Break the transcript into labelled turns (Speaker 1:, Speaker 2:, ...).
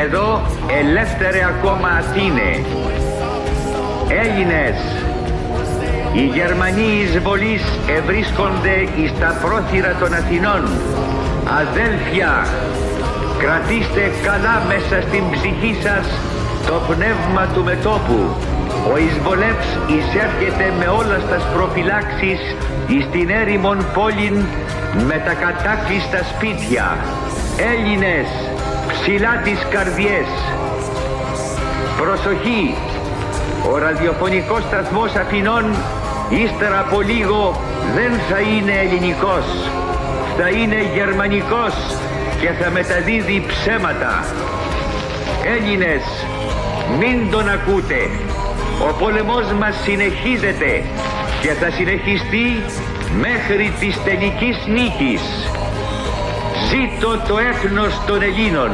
Speaker 1: Εδώ ελεύθερε ακόμα Αθήνε. Έλληνες, οι Γερμανοί εισβολείς ευρίσκονται εις τα πρόθυρα των Αθηνών. Αδέλφια, κρατήστε καλά μέσα στην ψυχή σας το πνεύμα του μετώπου. Ο εισβολεύς εισέρχεται με όλας τας προφυλάξεις εις την έρημον πόλην με τα κατάκλειστα σπίτια. Έλληνες, ψηλά τις καρδιές. Προσοχή, ο ραδιοφωνικός σταθμός Αθηνών ύστερα από λίγο δεν θα είναι ελληνικός, θα είναι γερμανικός και θα μεταδίδει ψέματα. Έλληνες, μην τον ακούτε. Ο πόλεμος μας συνεχίζεται και θα συνεχιστεί μέχρι της τελικής νίκης. Ζήτω το έθνος των Ελλήνων.